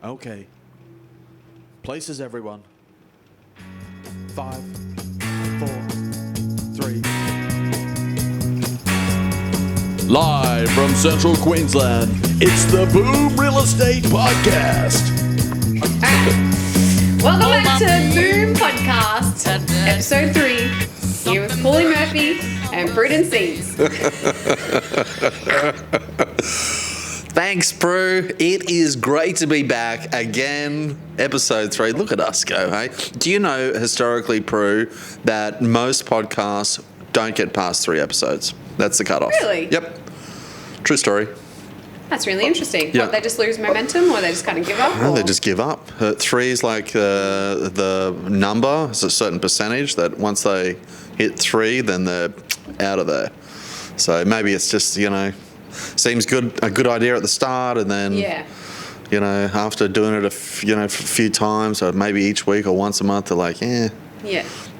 Okay. Places, everyone. 5, 4, 3. Live from Central Queensland, it's the Boom Real Estate Podcast. Welcome back to Boom Podcast, Episode 3. Here with Paulie Murphy and Prudence. Thanks, Prue. It is great to be back again. Episode 3. Look at us go, hey? Do you know, historically, Prue, that most podcasts don't get past 3 episodes? That's the cutoff. Really? Yep. True story. That's really interesting. Yeah. What, they just lose momentum or they just kind of give up? No, or? they just give up. 3 is like the number. It's a certain percentage that once they hit 3, then they're out of there. So maybe it's just, seems a good idea at the start, and then, after doing it a few times, or maybe each week or once a month, they're like,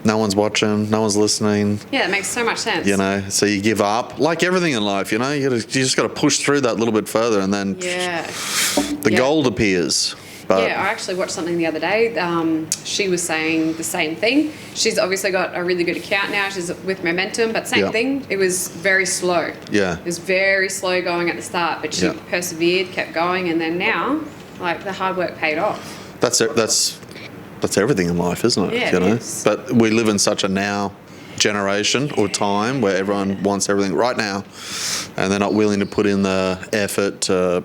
no one's watching, no one's listening. Yeah, it makes so much sense. So you give up. Like everything in life, you just got to push through that little bit further, and then the gold appears. But I actually watched something the other day. She was saying the same thing. She's obviously got a really good account now. She's with momentum, but same thing. It was very slow. Yeah. It was very slow going at the start, but she persevered, kept going, and then now, like, the hard work paid off. That's everything in life, isn't it? Yeah, it is. But we live in such a now generation or time where everyone wants everything right now, and they're not willing to put in the effort to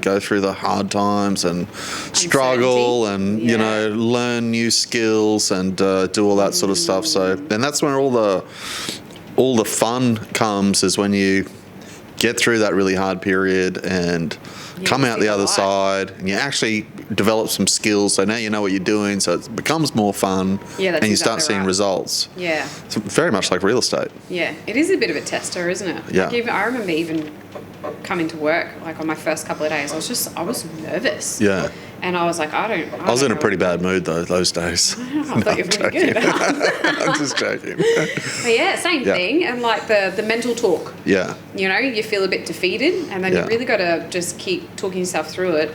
go through the hard times and struggle and learn new skills and do all that sort of stuff. So, and that's when all the fun comes, is when you get through that really hard period and come out the other side, and you actually develop some skills. So now you know what you're doing, so it becomes more fun, and you start seeing results. Yeah. It's very much like real estate. Yeah, it is a bit of a tester, isn't it? Yeah. Like I remember even coming to work, like on my first couple of days, I was nervous. Yeah. And I was like, I was in a pretty bad mood those days. I thought you were pretty good. I'm just joking. But yeah, same thing. And like the mental talk. Yeah. You feel a bit defeated, and then you really got to just keep talking yourself through it.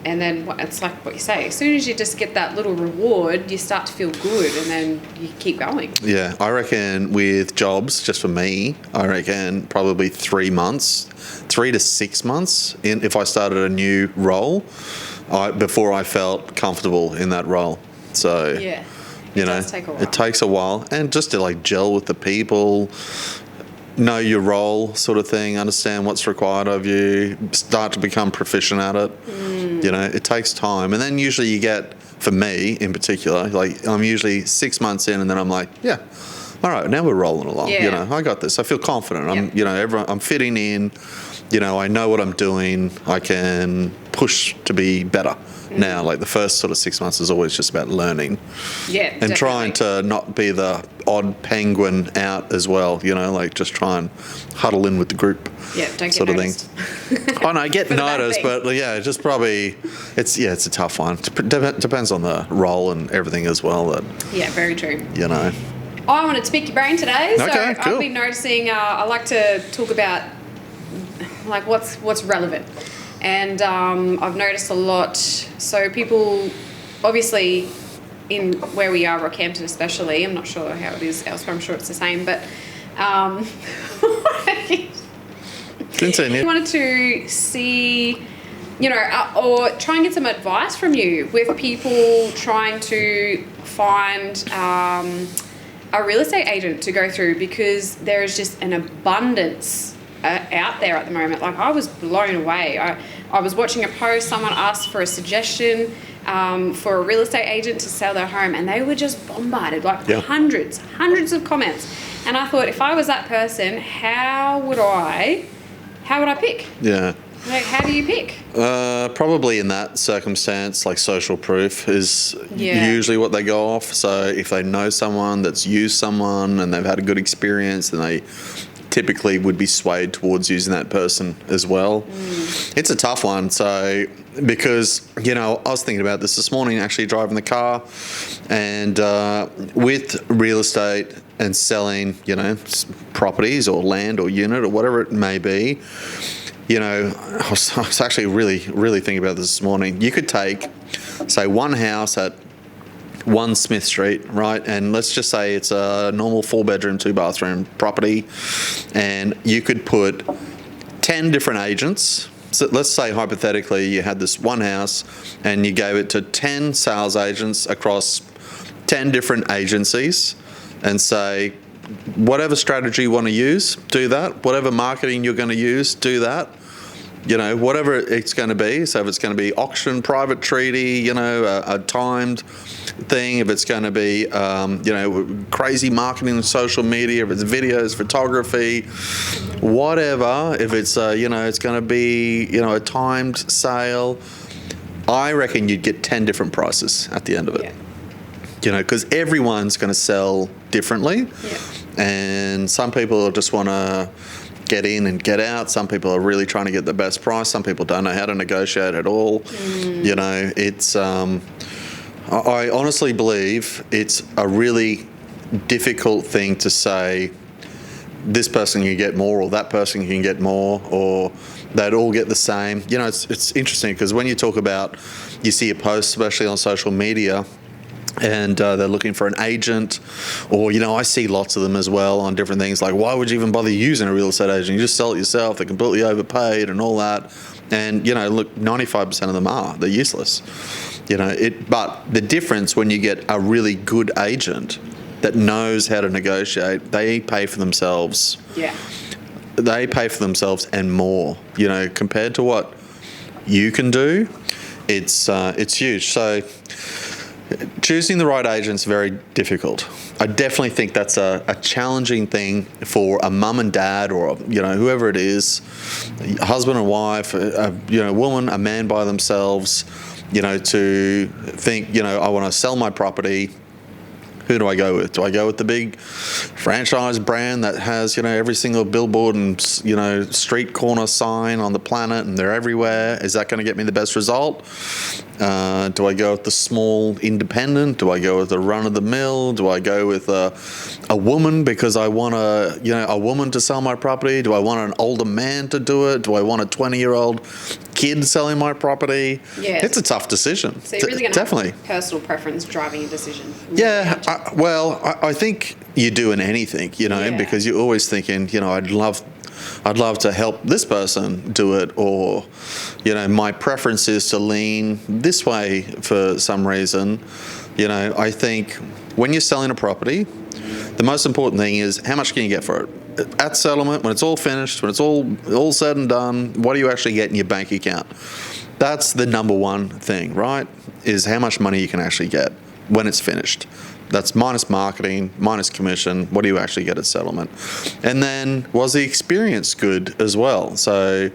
And then it's like what you say, as soon as you just get that little reward, you start to feel good, and then you keep going. Yeah, I reckon with jobs, just for me, probably 3 to 6 months if I started a new role, before I felt comfortable in that role. So, it does take a while. It takes a while, and just to gel with the people, know your role sort of thing, understand what's required of you, start to become proficient at it. It takes time. And then usually you get, for me in particular, I'm usually 6 months in, and then I'm like, all right, now we're rolling along. I got this. I feel confident. I'm fitting in. I know what I'm doing. I can push to be better now. Like the first sort of 6 months is always just about learning. Yeah, and definitely. trying to not be the odd penguin out as well. Just try and huddle in with the group. Yeah, don't get sort noticed. Of thing. I know, get noticed, but just probably it's a tough one. Depends on the role and everything as well. Yeah, very true. I wanted to pick your brain today. So okay, cool. I've been noticing I like to talk about like what's relevant. And I've noticed a lot. So people, obviously, in where we are, Rockhampton especially, I'm not sure how it is elsewhere, I'm sure it's the same, but continue. I wanted to see, or try and get some advice from you with people trying to find a real estate agent to go through, because there is just an abundance out there at the moment. Like, I was blown away. I was watching a post, someone asked for a suggestion for a real estate agent to sell their home, and they were just bombarded, hundreds of comments. And I thought, if I was that person, how would I pick? Yeah. Like, how do you pick? Probably in that circumstance, like social proof is usually what they go off. So if they know someone that's used someone and they've had a good experience, then they typically would be swayed towards using that person as well. It's a tough one. So because, I was thinking about this morning, actually driving the car, and with real estate and selling, properties or land or unit or whatever it may be, I was actually really thinking about this morning. You could take, say, one house at 1 Smith Street, right? And let's just say it's a normal 4-bedroom, 2-bathroom property, and you could put 10 different agents. So let's say hypothetically you had this one house and you gave it to 10 sales agents across 10 different agencies, and say, whatever strategy you want to use, do that. Whatever marketing you're going to use, do that. Whatever it's going to be. So if it's going to be auction, private treaty, a timed thing, if it's going to be, crazy marketing on social media, if it's videos, photography, whatever, if it's, it's going to be, a timed sale, I reckon you'd get 10 different prices at the end of it. Yeah. Because everyone's going to sell differently. Yeah. And some people just want to get in and get out. Some people are really trying to get the best price. Some people don't know how to negotiate at all. It's I honestly believe it's a really difficult thing to say this person can get more or that person can get more or they'd all get the same. It's interesting because when you talk about, you see a post, especially on social media, and they're looking for an agent, or I see lots of them as well on different things, like, why would you even bother using a real estate agent? You just sell it yourself. They're completely overpaid and all that. And look, 95% of them they're useless. But the difference when you get a really good agent that knows how to negotiate, they pay for themselves. Yeah. They pay for themselves and more. Compared to what you can do, it's huge. So choosing the right agent is very difficult. I definitely think that's a challenging thing for a mum and dad, or whoever it is, a husband and wife, a woman, a man by themselves, to think, I want to sell my property. Who do I go with? Do I go with the big franchise brand that has, every single billboard and, street corner sign on the planet and they're everywhere? Is that going to get me the best result? Do I go with the small independent? Do I go with the run-of-the-mill? Do I go with a woman because I want a woman to sell my property? Do I want an older man to do it? Do I want a 20-year-old kid selling my property? Yeah. It's a tough decision. So you're really going to definitely have personal preference driving a decision. Yeah, I think you do in anything, because you're always thinking, I'd love to help this person do it, or, my preference is to lean this way for some reason. I think when you're selling a property, the most important thing is how much can you get for it? At settlement, when it's all finished, when it's all said and done, what do you actually get in your bank account? That's the number one thing, right? Is how much money you can actually get when it's finished. That's minus marketing, minus commission. What do you actually get at settlement? And then, was the experience good as well? So,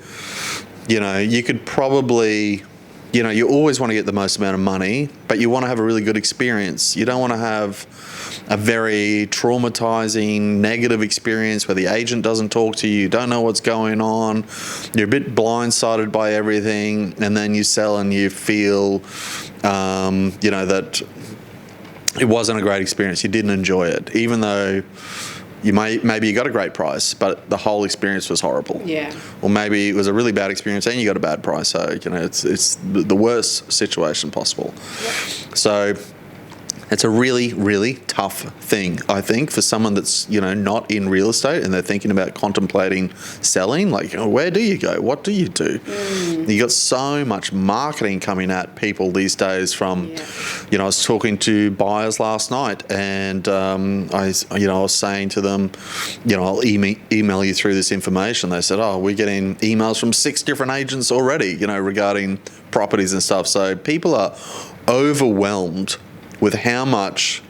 you could probably, you always want to get the most amount of money, but you want to have a really good experience. You don't want to have a very traumatizing, negative experience where the agent doesn't talk to you, you don't know what's going on, you're a bit blindsided by everything, and then you sell and you feel, that it wasn't a great experience. You didn't enjoy it, even though maybe you got a great price, but the whole experience was horrible. Yeah. Or maybe it was a really bad experience and you got a bad price. So it's the worst situation possible. Yep. So it's a really, really tough thing, I think, for someone that's, not in real estate and they're thinking about contemplating selling. Like, where do you go? What do you do? You got so much marketing coming at people these days from, I was talking to buyers last night and I was saying to them, I'll email you through this information. They said, we're getting emails from 6 different agents already, regarding properties and stuff. So people are overwhelmed with how much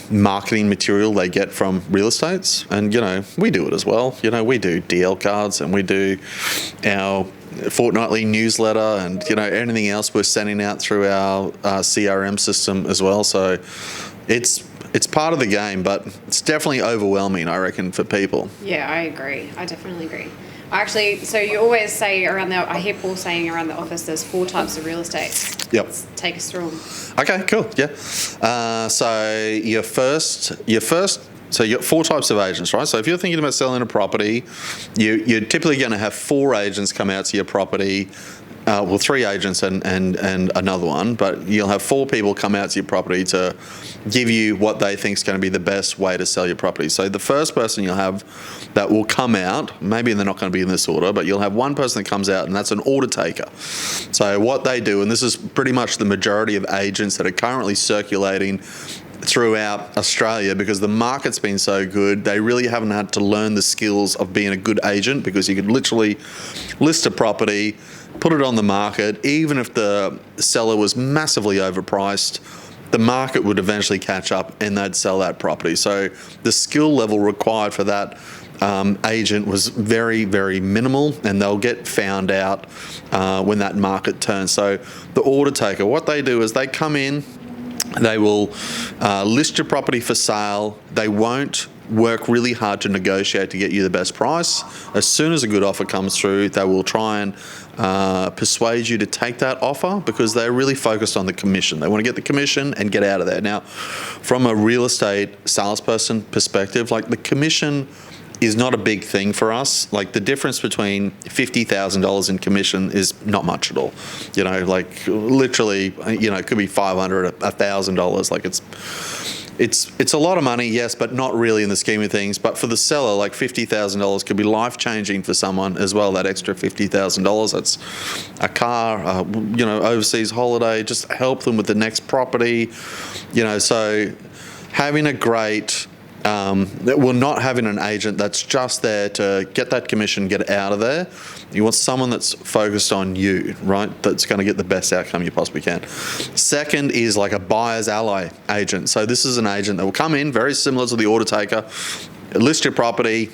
marketing material they get from real estates. And, we do it as well. We do DL cards and we do our fortnightly newsletter and, anything else we're sending out through our CRM system as well. So it's part of the game, but it's definitely overwhelming, I reckon, for people. Yeah, I agree. I definitely agree. Actually, so you always say I hear Paul saying around the office there's 4 types of real estate. Yep. Let's take us through them. Okay, cool. Yeah. So your first So you got 4 types of agents, right? So if you're thinking about selling a property, you're typically going to have 4 agents come out to your property. 3 agents and another one, but you'll have 4 people come out to your property to give you what they think is going to be the best way to sell your property. So the first person you'll have that will come out, maybe they're not going to be in this order, but you'll have one person that comes out, and that's an order taker. So what they do, and this is pretty much the majority of agents that are currently circulating throughout Australia, because the market's been so good, they really haven't had to learn the skills of being a good agent, because you could literally list a property, put it on the market, even if the seller was massively overpriced, the market would eventually catch up and they'd sell that property. So the skill level required for that agent was very, very minimal, and they'll get found out when that market turns. So the order taker, what they do is they come in, they will list your property for sale. They won't work really hard to negotiate to get you the best price. As soon as a good offer comes through, they will try and persuade you to take that offer, because they're really focused on the commission. They want to get the commission and get out of there. Now, from a real estate salesperson perspective, like, the commission is not a big thing for us. Like, the difference between $50,000 in commission is not much at all. You know, like, literally, you know, it could be $500, $1,000. Like, it's a lot of money, yes, but not really in the scheme of things. But for the seller, like, $50,000 could be life-changing for someone as well. That extra $50,000, that's a car, you know, overseas holiday, just help them with the next property. You know, so having a great not having an agent that's just there to get that commission, get it out of there. You want someone that's focused on you, right? That's going to get the best outcome you possibly can. Second is like a buyer's ally agent. So this is an agent that will come in, very similar to the order taker, list your property,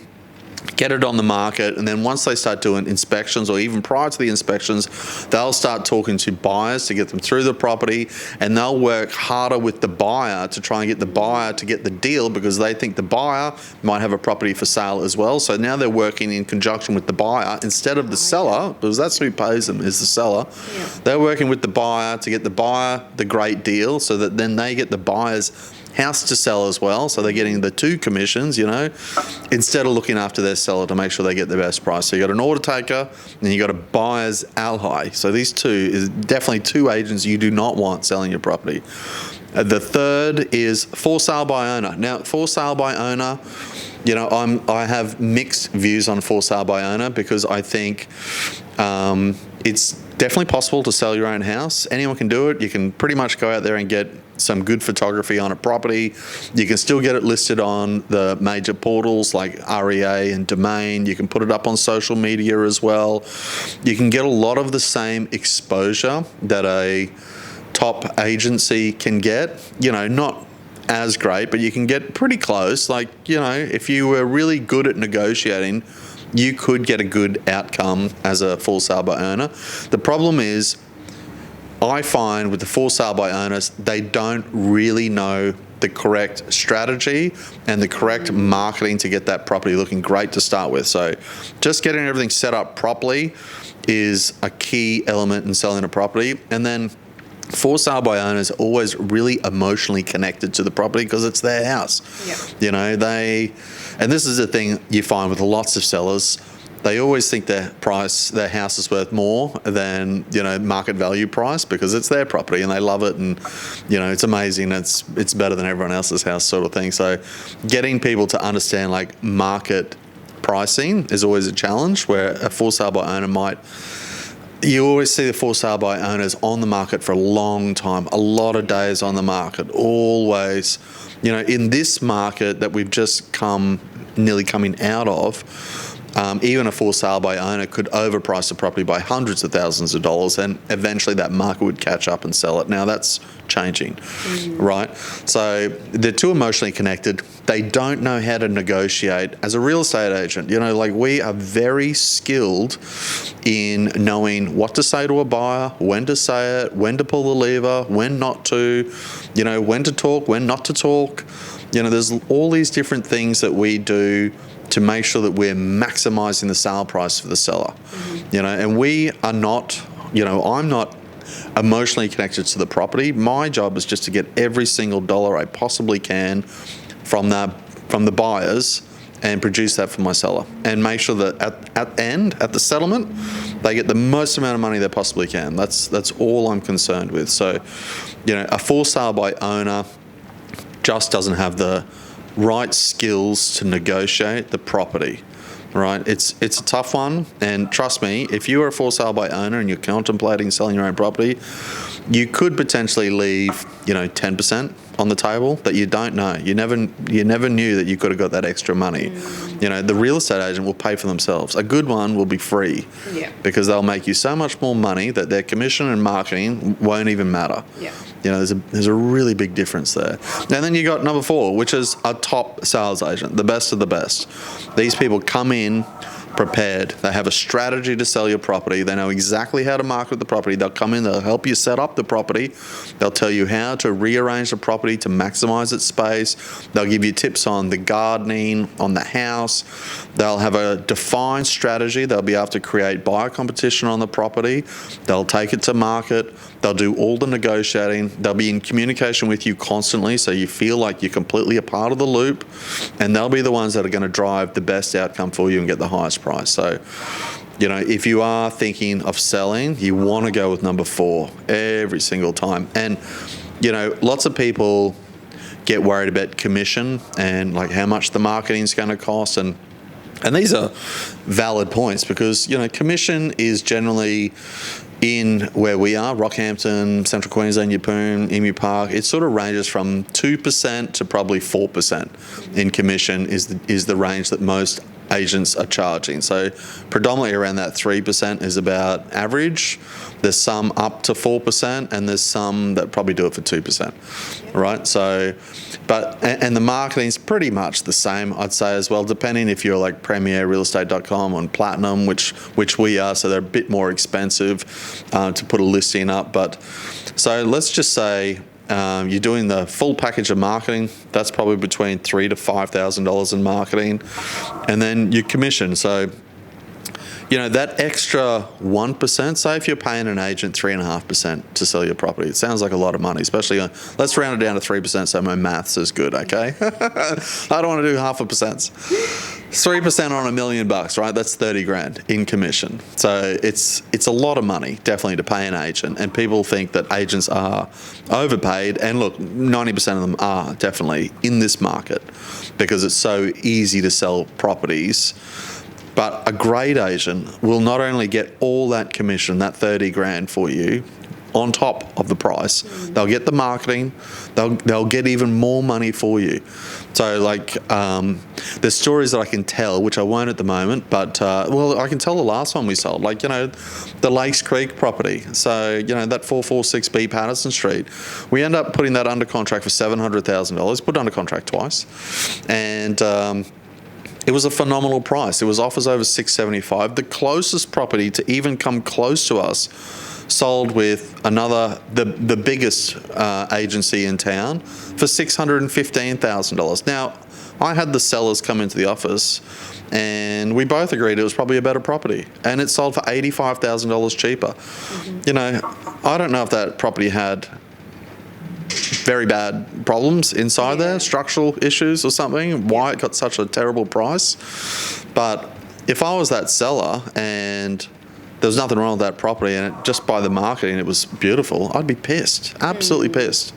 get it on the market, and then once they start doing inspections, or even prior to the inspections, they'll start talking to buyers to get them through the property, and they'll work harder with the buyer to try and get the buyer to get the deal, because they think the buyer might have a property for sale as well. So now they're working in conjunction with the buyer instead of the seller, because that's who pays them, is the seller. Yeah. They're working with the buyer to get the buyer the great deal, so that then they get the buyer's house to sell as well. So they're getting the 2 commissions, you know, instead of looking after their seller to make sure they get the best price. So you got an order taker and you got a buyer's ally. So these 2 is definitely 2 agents you do not want selling your property. The third is for sale by owner. Now, for sale by owner, you know, I have mixed views on for sale by owner, because I think it's definitely possible to sell your own house. Anyone can do it. You can pretty much go out there and get some good photography on a property. You can still get it listed on the major portals like REA and Domain. You can put it up on social media as well. You can get a lot of the same exposure that a top agency can get. You know, not as great, but you can get pretty close. Like, you know, if you were really good at negotiating, you could get a good outcome as a full sale by owner. The problem is, I find with the for sale by owners, they don't really know the correct strategy and the correct marketing to get that property looking great to start with. So just getting everything set up properly is a key element in selling a property. And then for sale by owners are always really emotionally connected to the property, because it's their house. Yep. You know, and this is the thing you find with lots of sellers, they always think their house is worth more than, you know, market value price, because it's their property and they love it, and, you know, it's amazing. It's better than everyone else's house, sort of thing. So getting people to understand like market pricing is always a challenge, where a for sale by owner you always see the for sale by owners on the market for a long time, a lot of days on the market, always. You know, in this market that we've just nearly coming out of, even a for sale by owner could overprice the property by hundreds of thousands of dollars, and eventually that market would catch up and sell it. Now that's changing, right? So they're too emotionally connected. They don't know how to negotiate. As a real estate agent, you know, like, we are very skilled in knowing what to say to a buyer, when to say it, when to pull the lever, when not to, you know, when to talk, when not to talk. You know, there's all these different things that we do to make sure that we're maximizing the sale price for the seller. You know, and we are not, you know, I'm not emotionally connected to the property. My job is just to get every single dollar I possibly can from that from the buyers and produce that for my seller, and make sure that at the settlement, they get the most amount of money they possibly can. That's all I'm concerned with. So, a for sale by owner just doesn't have the right skills to negotiate the property. Right, it's a tough one, and trust me, if you are a for sale by owner and you're contemplating selling your own property, you could potentially leave 10% on the table that you don't know. You never knew that you could have got that extra money. The real estate agent will pay for themselves. A good one will be free, because they'll make you so much more money that their commission and marketing won't even matter. There's a really big difference there. And then you got number 4, which is a top sales agent, the best of the best. These people come in prepared. They have a strategy to sell your property. They know exactly how to market the property. They'll come in, they'll help you set up the property. They'll tell you how to rearrange the property to maximize its space. They'll give you tips on the gardening, on the house. They'll have a defined strategy. They'll be able to create buyer competition on the property. They'll take it to market. They'll do all the negotiating. They'll be in communication with you constantly, so you feel like you're completely a part of the loop. And they'll be the ones that are going to drive the best outcome for you and get the highest price. So, if you are thinking of selling, you want to go with number 4 every single time. And, lots of people get worried about commission and like how much the marketing is going to cost. And these are valid points, because, commission is generally in where we are, Rockhampton, Central Queensland, Yeppoon, Emu Park. It sort of ranges from 2% to probably 4% in commission is the range that most agents are charging. So predominantly around that 3% is about average. There's some up to 4%, and there's some that probably do it for 2%, right? So, and the marketing's pretty much the same, I'd say, as well, depending if you're like premierrealestate.com on Platinum, which we are, so they're a bit more expensive to put a listing up. But so let's just say you're doing the full package of marketing. That's probably between $3,000 to $5,000 in marketing, and then your commission. So, that extra 1%. Say if you're paying an agent 3.5% to sell your property, it sounds like a lot of money. Especially, let's round it down to 3%, so my maths is good. Okay, I don't want to do 0.5%. 3% on $1 million, right? That's $30,000 in commission. So it's a lot of money, definitely, to pay an agent. And people think that agents are overpaid. And look, 90% of them are definitely in this market, because it's so easy to sell properties. But a great agent will not only get all that commission, that $30,000 for you, on top of the price. They'll get the marketing. They'll get even more money for you. So, there's stories that I can tell, which I won't at the moment, but, I can tell the last one we sold, the Lakes Creek property. So, that 446B Patterson Street. We end up putting that under contract for $700,000, put under contract twice. And it was a phenomenal price. It was offers over $675,000. The closest property to even come close to us sold with the biggest agency in town for $615,000. Now, I had the sellers come into the office, and we both agreed it was probably a better property, and it sold for $85,000 cheaper. I don't know if that property had very bad problems inside there, structural issues or something, why it got such a terrible price. But if I was that seller and there was nothing wrong with that property, and just by the marketing it was beautiful, I'd be pissed, absolutely pissed,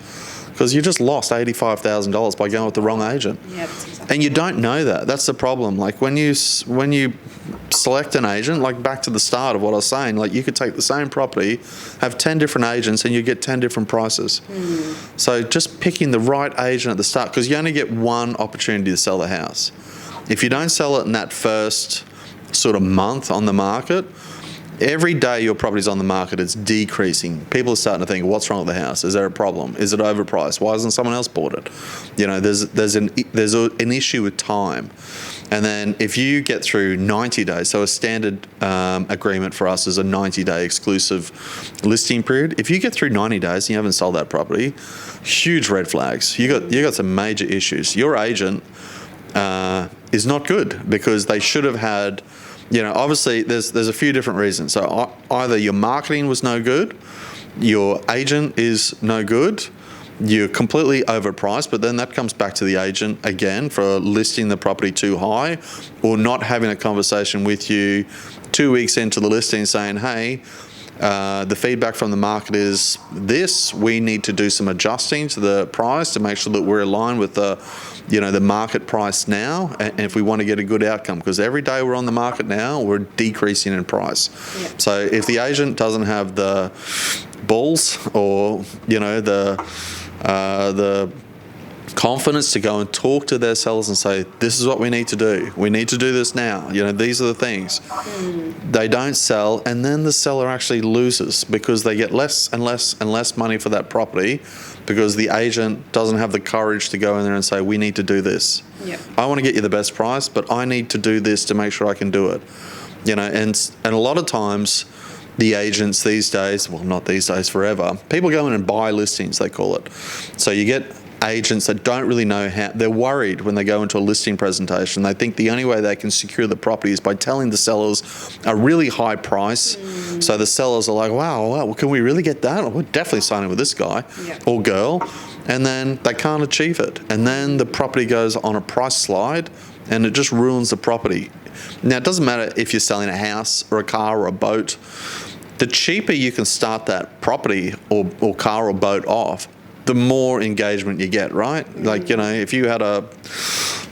because you just lost $85,000 by going with the wrong agent. Yeah, that's exactly. And you don't know that. That's the problem. Like when you select an agent, like back to the start of what I was saying, like you could take the same property, have 10 different agents, and you get 10 different prices. So just picking the right agent at the start, because you only get one opportunity to sell the house. If you don't sell it in that first sort of month on the market, every day your property's on the market, it's decreasing. People are starting to think, what's wrong with the house? Is there a problem? Is it overpriced? Why hasn't someone else bought it? There's an issue with time. And then if you get through 90 days, so a standard agreement for us is a 90-day exclusive listing period. If you get through 90 days and you haven't sold that property, huge red flags. You got some major issues. Your agent is not good, because they should have had, obviously there's a few different reasons. So either your marketing was no good, your agent is no good, you're completely overpriced, but then that comes back to the agent again for listing the property too high or not having a conversation with you 2 weeks into the listing saying, hey, the feedback from the market is this. We need to do some adjusting to the price to make sure that we're aligned with the market price now, and if we want to get a good outcome, because every day we're on the market now, we're decreasing in price. Yep. So if the agent doesn't have the balls or the confidence to go and talk to their sellers and say, this is what we need to do. We need to do this now. These are the things. They don't sell, and then the seller actually loses because they get less and less and less money for that property because the agent doesn't have the courage to go in there and say, we need to do this. Yep. I want to get you the best price, but I need to do this to make sure I can do it. And a lot of times the agents these days, well, not these days, forever, people go in and buy listings, they call it. So you get agents that don't really know how, they're worried when they go into a listing presentation. They think the only way they can secure the property is by telling the sellers a really high price. So the sellers are like, wow, can we really get that? We're definitely signing with this guy or girl. And then they can't achieve it. And then the property goes on a price slide and it just ruins the property. Now, it doesn't matter if you're selling a house or a car or a boat. The cheaper you can start that property or car or boat off, the more engagement you get, right? Like, if you had a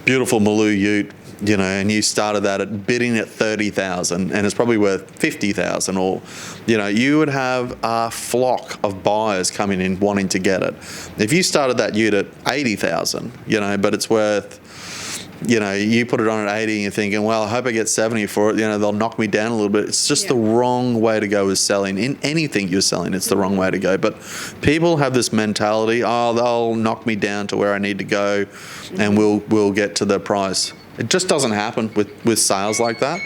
beautiful Maloo ute, and you started that at bidding at 30,000 and it's probably worth 50,000, or, you would have a flock of buyers coming in wanting to get it. If you started that ute at 80,000, but it's worth, you put it on at 80 and you're thinking, well, I hope I get 70 for it. They'll knock me down a little bit. It's just the wrong way to go with selling. In anything you're selling, it's the wrong way to go. But people have this mentality, they'll knock me down to where I need to go and we'll get to the price. It just doesn't happen with sales like that.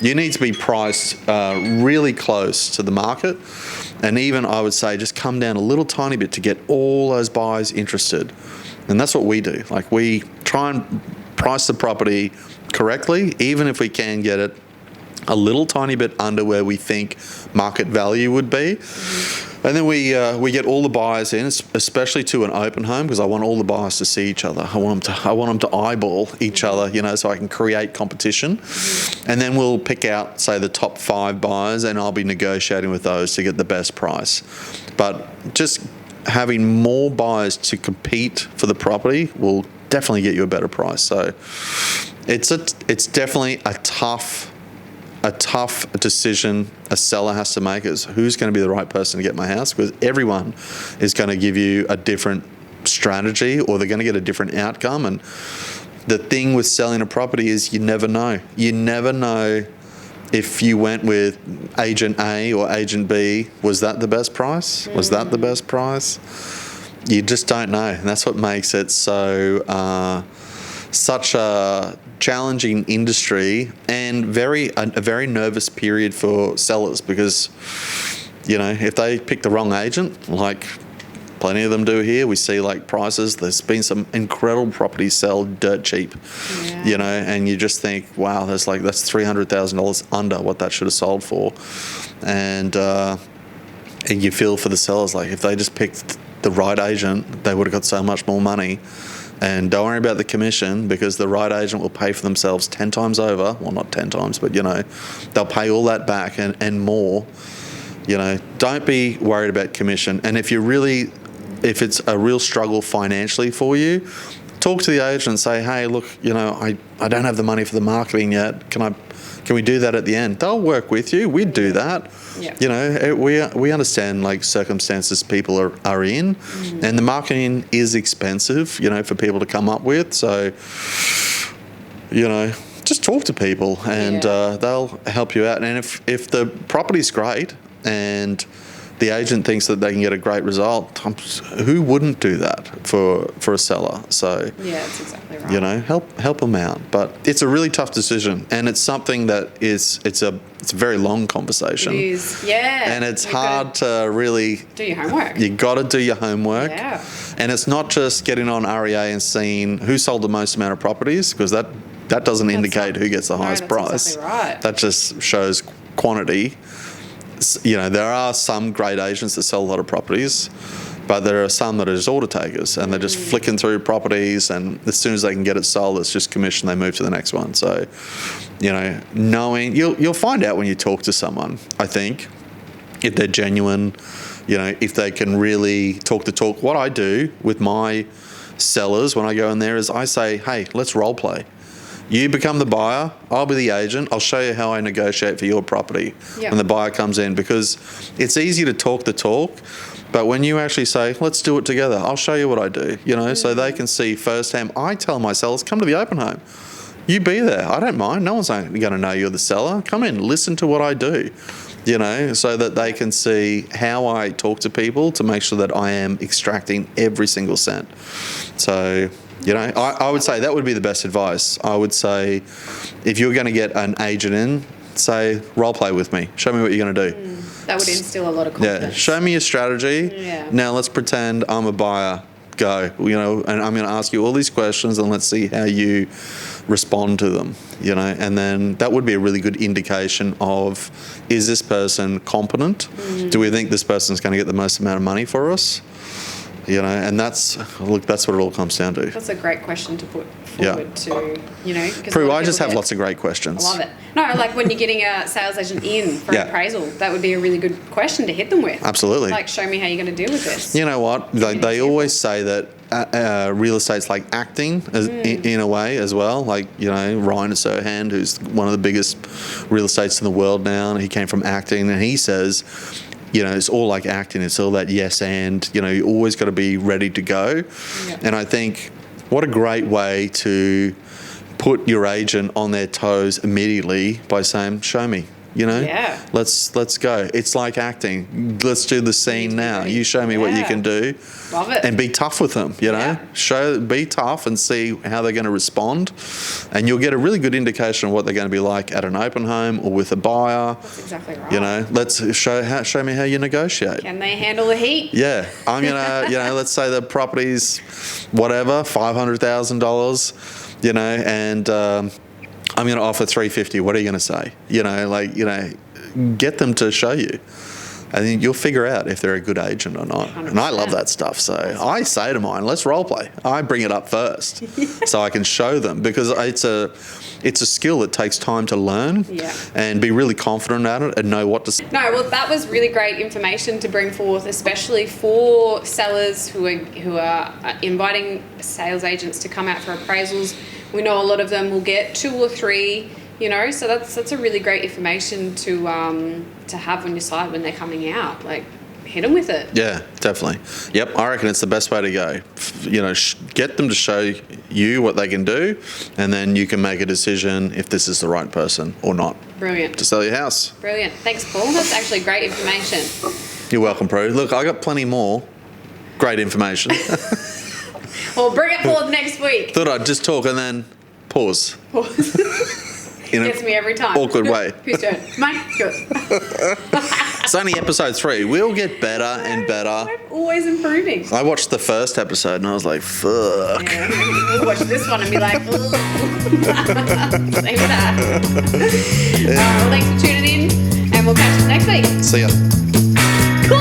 You need to be priced really close to the market. And even, I would say, just come down a little tiny bit to get all those buyers interested. And that's what we do. Like, we try and price the property correctly, even if we can get it a little tiny bit under where we think market value would be. And then we get all the buyers in, especially to an open home, because I want all the buyers to see each other. I want them to eyeball each other, so I can create competition. And then we'll pick out, say, the top 5 buyers, and I'll be negotiating with those to get the best price. But just having more buyers to compete for the property will definitely get you a better price. So it's definitely a tough decision a seller has to make, is who's going to be the right person to get my house, because everyone is going to give you a different strategy, or they're going to get a different outcome. And the thing with selling a property is you never know. You never know if you went with agent A or agent B, was that the best price? Was that the best price? You just don't know. And that's what makes it so such a challenging industry, and a very nervous period for sellers, because if they pick the wrong agent, like plenty of them do here, we see like prices, there's been some incredible properties sell dirt cheap, and you just think, wow, that's $300,000 under what that should have sold for. And you feel for the sellers, like if they just picked the right agent, they would have got so much more money. And don't worry about the commission, because the right agent will pay for themselves 10 times over. Well, not 10 times, but they'll pay all that back and more. Don't be worried about commission. And if it's a real struggle financially for you, talk to the agent and say, hey, look, I don't have the money for the marketing yet. Can we do that at the end? They'll work with you. We'd do that. Yeah. We understand like circumstances people are in, and the marketing is expensive, for people to come up with. So, just talk to people, and they'll help you out. And if the property's great and the agent thinks that they can get a great result, who wouldn't do that for a seller? So yeah, that's exactly right. Help them out. But it's a really tough decision, and it's something that it's a very long conversation. It is, yeah. And it's hard to really do your homework. You got to do your homework. Yeah. And it's not just getting on REA and seeing who sold the most amount of properties, because that doesn't indicate who gets the highest price. Exactly right. That just shows quantity. There are some great agents that sell a lot of properties, But there are some that are just order takers, and they're just flicking through properties, and as soon as they can get it sold, it's just commission, they move to the next one. So, knowing, you'll find out when you talk to someone, I think, if they're genuine, if they can really talk the talk. What I do with my sellers when I go in there is I say, hey, let's role play. You become the buyer, I'll be the agent, I'll show you how I negotiate for your property when the buyer comes in, because it's easy to talk the talk, but when you actually say, let's do it together, I'll show you what I do, so they can see firsthand. I tell my sellers, come to the open home. You be there. I don't mind. No one's going to know you're the seller. Come in, listen to what I do, so that they can see how I talk to people to make sure that I am extracting every single cent. So, I would say that would be the best advice. I would say if you're going to get an agent in, say, role play with me. Show me what you're going to do. That would instill a lot of confidence. Yeah, show me your strategy. Yeah. Now let's pretend I'm a buyer. Go, and I'm going to ask you all these questions, and let's see how you respond to them, and then that would be a really good indication of, is this person competent? Do we think this person's going to get the most amount of money for us? And that's what it all comes down to. That's a great question to put forward to, Prue, I just have lots of great questions. I love it. No, like when you're getting a sales agent in for an appraisal, that would be a really good question to hit them with. Absolutely. Like, show me how you're going to deal with this. You know what? They always say that real estate's like acting in a way as well. Like, Ryan Serhand, who's one of the biggest real estates in the world now, and he came from acting, and he says, it's all like acting. It's all that yes and, you always got to be ready to go. Yeah. And I think what a great way to put your agent on their toes immediately by saying, show me. Let's go. It's like acting. Let's do the scene now. You show me what you can do. Love it. And be tough with them, be tough and see how they're going to respond. And you'll get a really good indication of what they're going to be like at an open home or with a buyer. That's exactly right. Let's show me how you negotiate. Can they handle the heat? Yeah. I'm going to, let's say the property's whatever, $500,000, and I'm going to offer $350. What are you going to say? Get them to show you. I think you'll figure out if they're a good agent or not. 100%. And I love that stuff. So I say to mine, let's role play. I bring it up first so I can show them, because it's a skill that takes time to learn and be really confident at it and know what to say. No, well, that was really great information to bring forth, especially for sellers who are inviting sales agents to come out for appraisals. We know a lot of them will get 2 or 3, so that's a really great information to have on your side when they're coming out. Like, hit them with it. Yeah, definitely. Yep, I reckon it's the best way to go. Get them to show you what they can do, and then you can make a decision if this is the right person or not. Brilliant. To sell your house. Brilliant. Thanks, Paul. That's actually great information. You're welcome, Prue. Look, I got plenty more great information. Well, bring it forward next week. Thought I'd just talk and then pause. Gets me every time. Awkward way. Whose turn? Mine? Good. It's only episode 3. We'll get better and better. We're always improving. I watched the first episode and I was like, fuck. Yeah, we'll watch this one and be like, ugh. Same with that. Well, thanks for tuning in, and we'll catch you next week. See ya. Cool.